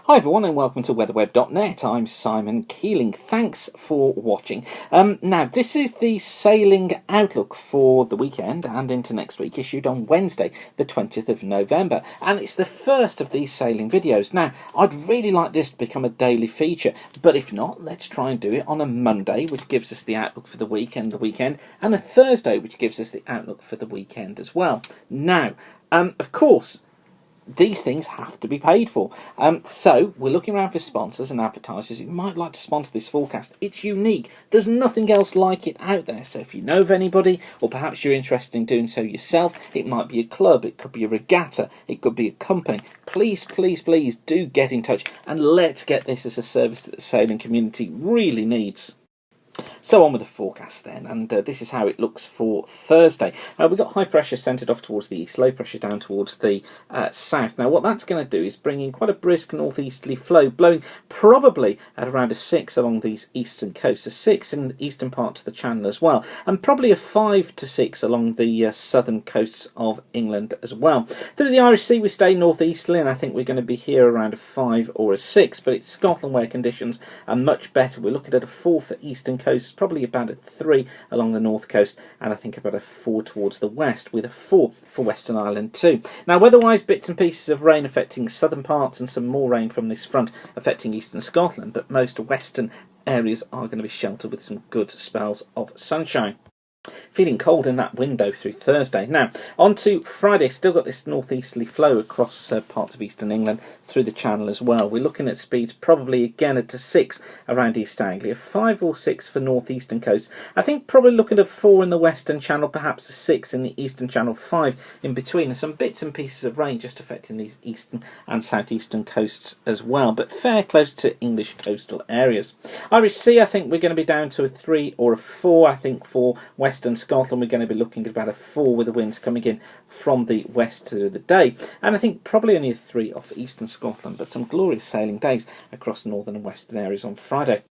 Hi everyone and welcome to weatherweb.net. I'm Simon Keeling. Thanks for watching. Now this is the sailing outlook for the weekend and into next week, issued on Wednesday the 20th of November, and it's the first of these sailing videos. Now I'd really like this to become a daily feature, but if not, let's try and do it on a Monday, which gives us the outlook for the week and the weekend, and a Thursday, which gives us the outlook for the weekend as well. Now of course, these things have to be paid for. So we're looking around for sponsors and advertisers who might like to sponsor this forecast. It's unique. There's nothing else like it out there. So if you know of anybody, or perhaps you're interested in doing so yourself, it might be a club, it could be a regatta, it could be a company. Please, please, please do get in touch and let's get this as a service that the sailing community really needs. So on with the forecast then, and this is how it looks for Thursday. We've got high pressure centred off towards the east, low pressure down towards the south. Now what that's going to do is bring in quite a brisk northeasterly flow, blowing probably at around a 6 along these eastern coasts, a 6 in the eastern parts of the channel as well, and probably a 5 to 6 along the southern coasts of England as well. Through the Irish Sea we stay northeasterly, and I think we're going to be here around a 5 or a 6, but it's Scotland where conditions are much better. We're looking at a 4 for eastern coasts, probably about a 3 along the north coast, and I think about a 4 towards the west, with a 4 for Western Ireland too. Now weather-wise, bits and pieces of rain affecting southern parts and some more rain from this front affecting eastern Scotland, but most western areas are going to be sheltered with some good spells of sunshine. Feeling cold in that window through Thursday. Now, on to Friday, still got this northeasterly flow across parts of eastern England through the channel as well. We're looking at speeds probably again at a 6 around East Anglia, 5 or 6 for northeastern coast. I think probably looking at a 4 in the western channel, perhaps a 6 in the eastern channel, 5 in between, and some bits and pieces of rain just affecting these eastern and southeastern coasts as well, but fair close to English coastal areas. Irish Sea, I think we're going to be down to a 3 or a 4. I think for Western Scotland we're going to be looking at about a 4 with the winds coming in from the west through the day, and I think probably only a 3 off eastern Scotland, but some glorious sailing days across northern and western areas on Friday.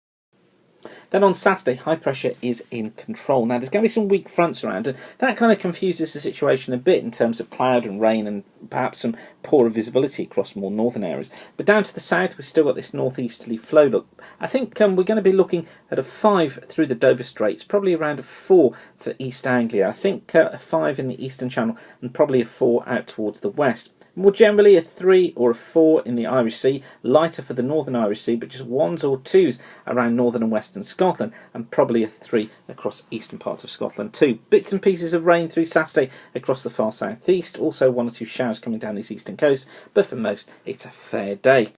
Then on Saturday, high pressure is in control. Now there's going to be some weak fronts around, and that kind of confuses the situation a bit in terms of cloud and rain and perhaps some poorer visibility across more northern areas. But down to the south we've still got this northeasterly flow look. I think we're going to be looking at a 5 through the Dover Straits, probably around a 4 for East Anglia. I think a 5 in the eastern channel and probably a 4 out towards the west. More generally, a 3 or a 4 in the Irish Sea, lighter for the Northern Irish Sea, but just 1s or 2s around northern and western Scotland, and probably a 3 across eastern parts of Scotland too. Bits and pieces of rain through Saturday across the far southeast, also 1 or 2 showers coming down these eastern coasts, but for most it's a fair day.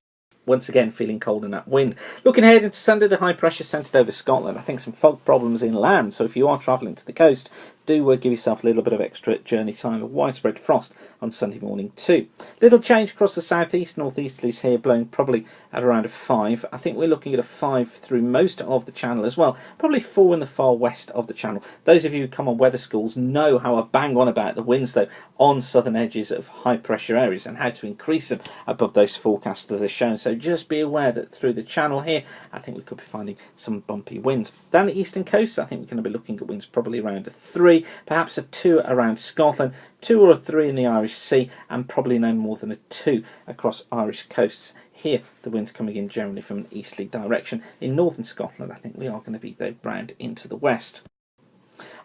Once again, feeling cold in that wind. Looking ahead into Sunday, the high pressure centred over Scotland. I think some fog problems inland, so if you are travelling to the coast, do give yourself a little bit of extra journey time of widespread frost on Sunday morning too. Little change across the southeast, northeasterlies here blowing probably at around a 5. I think we're looking at a 5 through most of the channel as well, probably 4 in the far west of the channel. Those of you who come on weather schools know how I bang on about the winds though on southern edges of high pressure areas and how to increase them above those forecasts that are shown. So just be aware that through the channel here, I think we could be finding some bumpy winds. Down the eastern coast, I think we're going to be looking at winds probably around a 3, perhaps a 2 around Scotland, 2 or a 3 in the Irish Sea, and probably no more than a 2 across Irish coasts. Here, the winds coming in generally from an easterly direction. In northern Scotland, I think we are going to be though round into the west.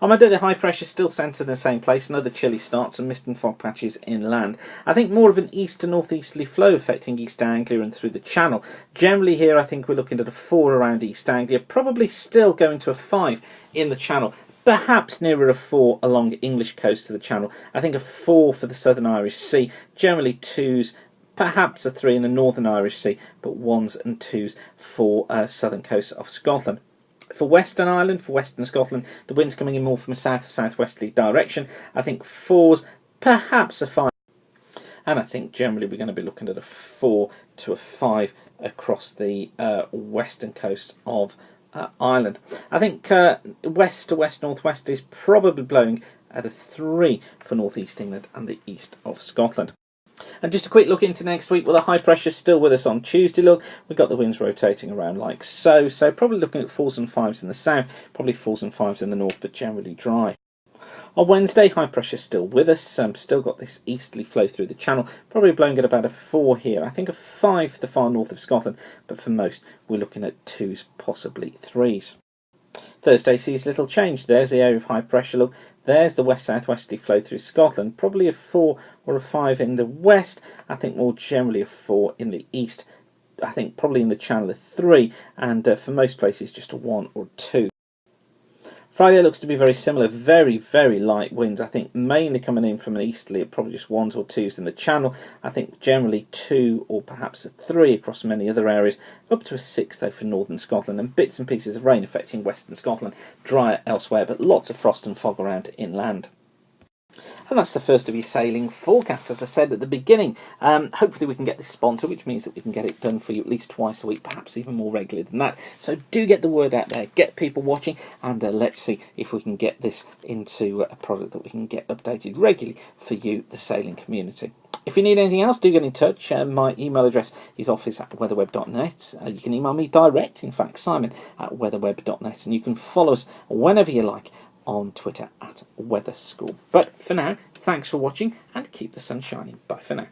On Monday, the high pressure still centred in the same place, another chilly start, some mist and fog patches inland. I think more of an east to northeasterly flow affecting East Anglia and through the channel. Generally here, I think we're looking at a 4 around East Anglia, probably still going to a 5 in the channel. Perhaps nearer a 4 along the English coast of the channel. I think a 4 for the southern Irish Sea, generally 2s, perhaps a 3 in the northern Irish Sea, but 1s and 2s for southern coast of Scotland. For Western Ireland, for Western Scotland, the wind's coming in more from a south to southwesterly direction. I think 4s, perhaps a 5. And I think generally we're going to be looking at a 4 to a 5 across the western coast of Ireland. I think west to west northwest is probably blowing at a 3 for northeast England and the east of Scotland. And just a quick look into next week. Well, the high pressure still with us on Tuesday. Look, we've got the winds rotating around like so. So probably looking at 4s and 5s in the south, probably 4s and 5s in the north, but generally dry. On Wednesday, high pressure still with us. Still got this easterly flow through the channel, probably blowing at about a 4 here. I think a 5 for the far north of Scotland, but for most, we're looking at 2s, possibly 3s. Thursday sees little change. There's the area of high pressure look. There's the west-southwesterly flow through Scotland. Probably a 4 or a 5 in the west. I think more generally a 4 in the east. I think probably in the channel a 3. And for most places just a 1 or 2. Friday looks to be very similar. Very, very light winds. I think mainly coming in from an easterly, probably just 1s or 2s in the channel. I think generally 2 or perhaps a 3 across many other areas. Up to a 6 though for northern Scotland, and bits and pieces of rain affecting western Scotland. Drier elsewhere, but lots of frost and fog around inland. And that's the first of your sailing forecasts, as I said at the beginning. Hopefully we can get this sponsor, which means that we can get it done for you at least twice a week, perhaps even more regularly than that. So do get the word out there, get people watching, and let's see if we can get this into a product that we can get updated regularly for you, the sailing community. If you need anything else, do get in touch. My email address is office@weatherweb.net. You can email me direct, in fact, simon@weatherweb.net, and you can follow us whenever you like on Twitter @Weather School. But for now, thanks for watching and keep the sun shining. Bye for now.